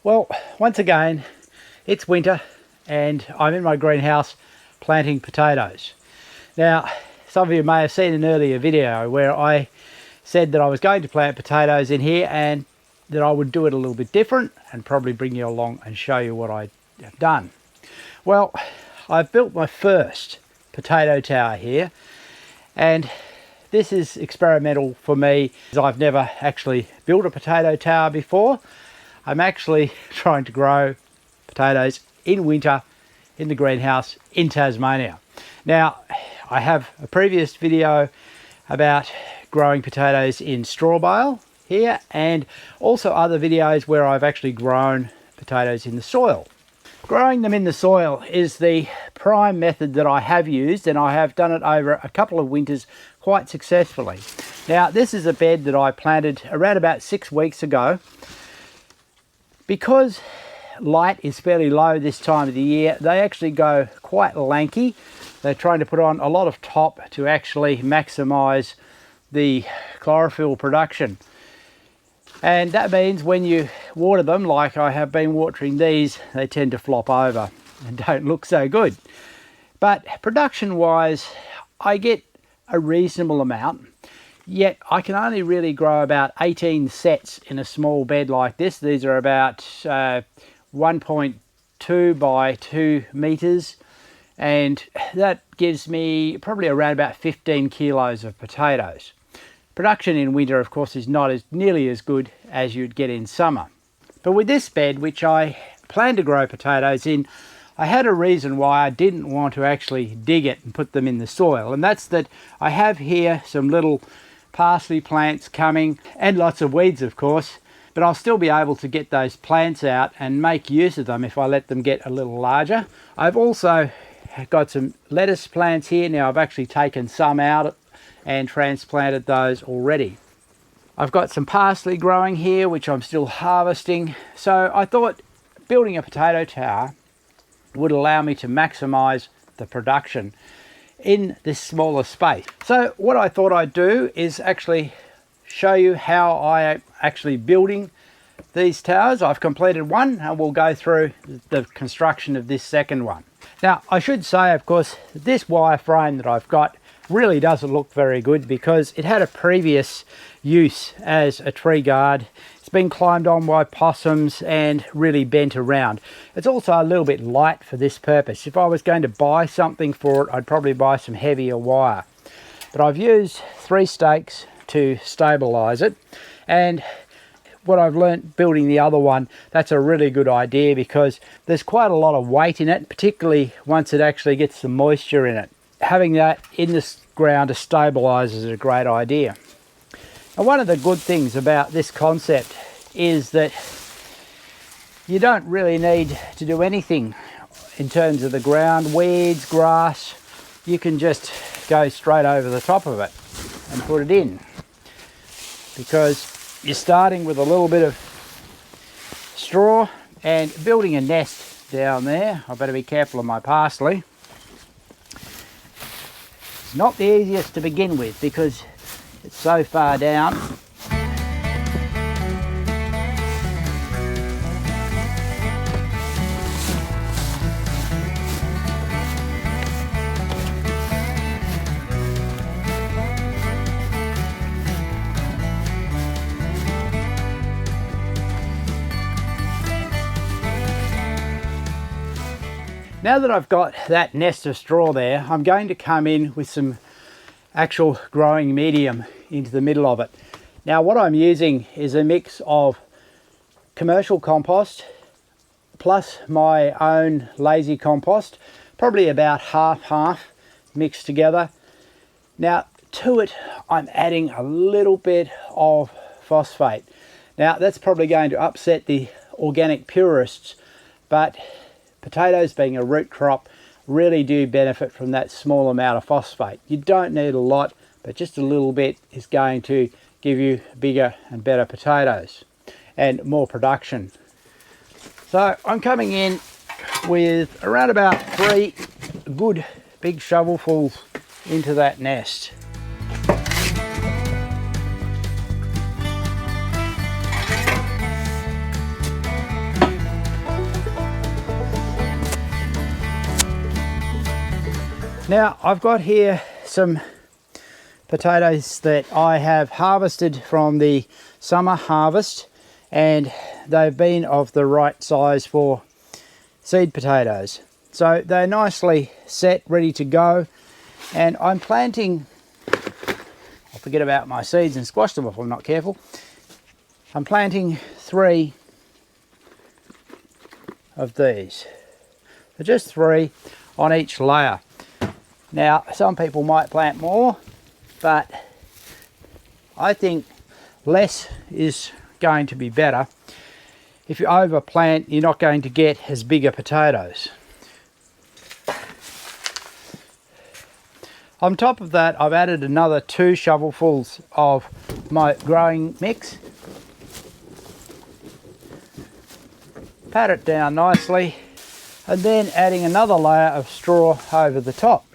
Well, once again, it's winter and I'm in my greenhouse planting potatoes. Now, some of you may have seen an earlier video where I said that I was going to plant potatoes in here and that I would do it a little bit different and probably bring you along and show you what I have done. Well, I've built my first potato tower here, and this is experimental for me as I've never actually built a potato tower before. I'm actually trying to grow potatoes in winter in the greenhouse in Tasmania. Now, I have a previous video about growing potatoes in straw bale here, and also other videos where I've actually grown potatoes in the soil. Growing them in the soil is the prime method that I have used, and I have done it over a couple of winters quite successfully. Now, this is a bed that I planted around about 6 weeks ago. Because light is fairly low this time of the year, they actually go quite lanky. They're trying to put on a lot of top to actually maximize the chlorophyll production. And that means when you water them, like I have been watering these, they tend to flop over and don't look so good. But production wise, I get a reasonable amount. Yet I can only really grow about 18 sets in a small bed like this. These are about 1.2 by 2 meters, and that gives me probably around about 15 kilos of potatoes. Production in winter, of course, is not nearly as good as you'd get in summer. But with this bed, which I plan to grow potatoes in, I had a reason why I didn't want to actually dig it and put them in the soil, and that's that I have here some little parsley plants coming and lots of weeds, of course, but I'll still be able to get those plants out and make use of them if I let them get a little larger. I've also got some lettuce plants here. Now, I've actually taken some out and transplanted those already. I've got some parsley growing here which I'm still harvesting, so I thought building a potato tower would allow me to maximize the production in this smaller space. So what I thought I'd do is actually show you how I am actually building these towers. I've completed one and we'll go through the construction of this second one. Now, I should say, of course, this wire frame that I've got really doesn't look very good because it had a previous use as a tree guard. It's been climbed on by possums and really bent around. It's also a little bit light for this purpose. If I was going to buy something for it, I'd probably buy some heavier wire. But I've used 3 stakes to stabilize it, and what I've learnt building the other one, that's a really good idea because there's quite a lot of weight in it, particularly once it actually gets some moisture in it. Having that in the ground to stabilize is a great idea. And one of the good things about this concept is that you don't really need to do anything in terms of the ground, weeds, grass. You can just go straight over the top of it and put it in, because you're starting with a little bit of straw and building a nest down there. I better be careful of my parsley. It's not the easiest to begin with because it's so far down. Now that I've got that nest of straw there, I'm going to come in with some actual growing medium into the middle of it. Now, what I'm using is a mix of commercial compost plus my own lazy compost, probably about half mixed together. Now, to it, I'm adding a little bit of phosphate. Now, that's probably going to upset the organic purists, but potatoes, being a root crop, really do benefit from that small amount of phosphate. You don't need a lot, but just a little bit is going to give you bigger and better potatoes and more production. So I'm coming in with around about 3 good big shovelfuls into that nest. Now I've got here some potatoes that I have harvested from the summer harvest, and they've been of the right size for seed potatoes. So they're nicely set, ready to go, and I'm planting, I'll forget about my seeds and squash them if I'm not careful. I'm planting 3 of these. So just 3 on each layer. Now some people might plant more, but I think less is going to be better. If you overplant, you're not going to get as bigger potatoes. On top of that, I've added another 2 shovelfuls of my growing mix. Pat it down nicely, and then adding another layer of straw over the top.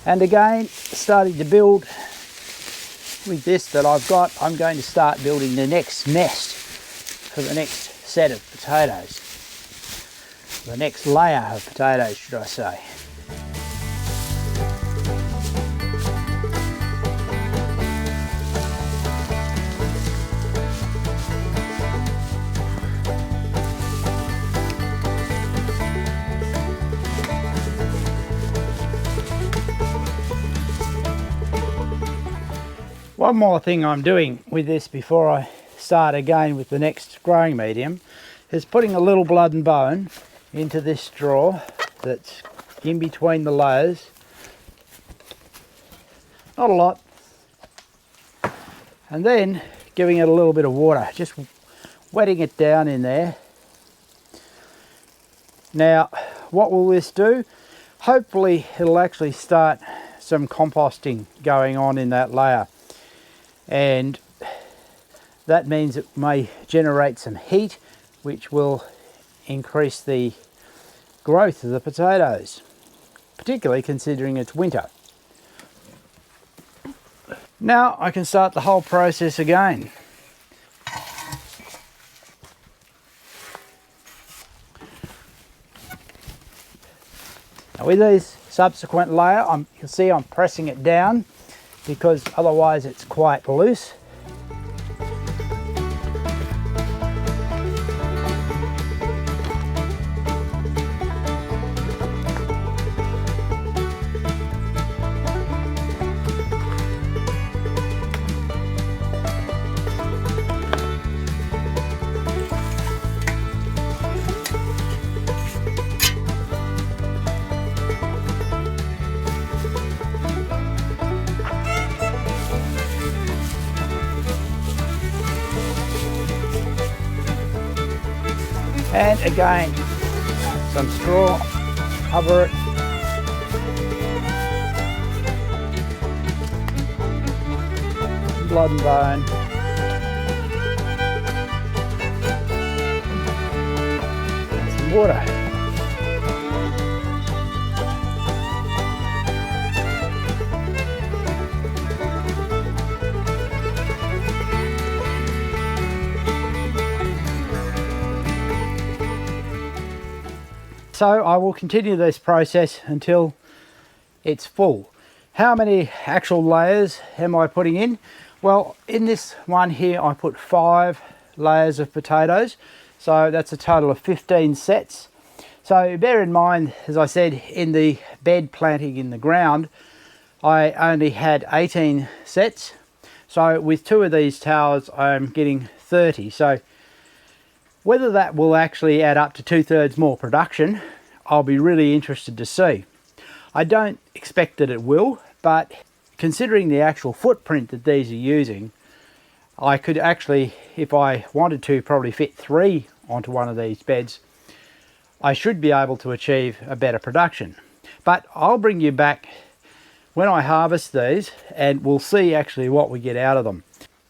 And again, starting to build with this that I've got, I'm going to start building the next nest for the next set of potatoes. The next layer of potatoes, should I say. One more thing I'm doing with this before I start again with the next growing medium is putting a little blood and bone into this straw that's in between the layers. Not a lot. And then giving it a little bit of water, just wetting it down in there. Now, what will this do? Hopefully it'll actually start some composting going on in that layer. And that means it may generate some heat, which will increase the growth of the potatoes, particularly considering it's winter. Now I can start the whole process again. Now with this subsequent layer, you can see I'm pressing it down, because otherwise it's quite loose. And again, some straw, cover it. Blood and bone. And some water. So I will continue this process until it's full. How many actual layers am I putting in? Well, in this one here I put 5 layers of potatoes, so that's a total of 15 sets. So bear in mind, as I said, in the bed planting in the ground I only had 18 sets, so with 2 of these towers I'm getting 30. So whether that will actually add up to 2/3 more production, I'll be really interested to see. I don't expect that it will, but considering the actual footprint that these are using, I could actually, if I wanted to, probably fit 3 onto one of these beds. I should be able to achieve a better production. But I'll bring you back when I harvest these and we'll see actually what we get out of them.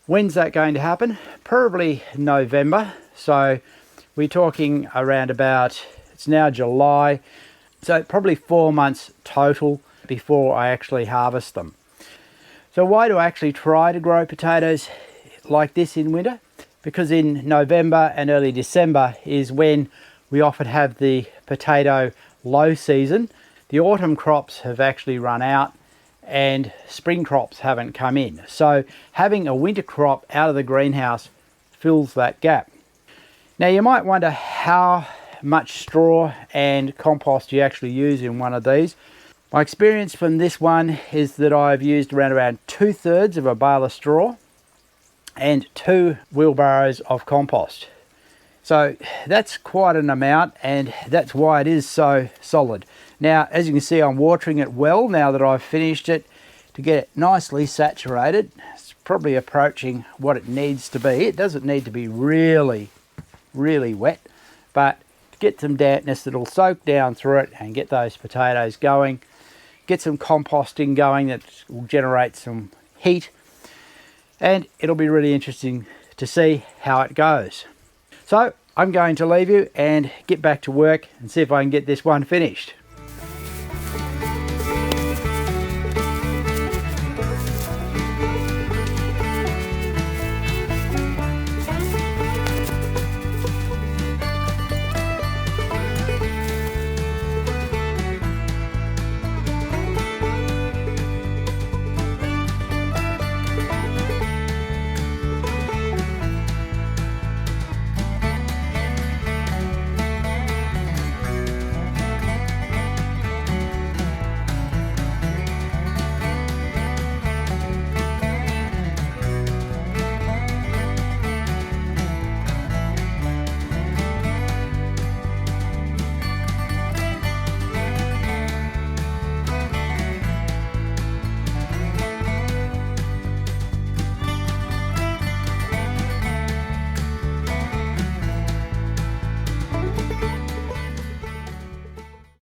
When's that going to happen? Probably November. So we're talking around about, it's now July, so probably 4 months total before I actually harvest them. So why do I actually try to grow potatoes like this in winter? Because in November and early December is when we often have the potato low season. The autumn crops have actually run out and spring crops haven't come in. So having a winter crop out of the greenhouse fills that gap. Now you might wonder how much straw and compost you actually use in one of these. My experience from this one is that I've used around 2/3 of a bale of straw and 2 wheelbarrows of compost. So that's quite an amount, and that's why it is so solid. Now, as you can see, I'm watering it well now that I've finished it to get it nicely saturated. It's probably approaching what it needs to be. It doesn't need to be really wet, but to get some dampness that'll soak down through it and get those potatoes going. Get some composting going that will generate some heat, and it'll be really interesting to see how it goes. So I'm going to leave you and get back to work and see if I can get this one finished.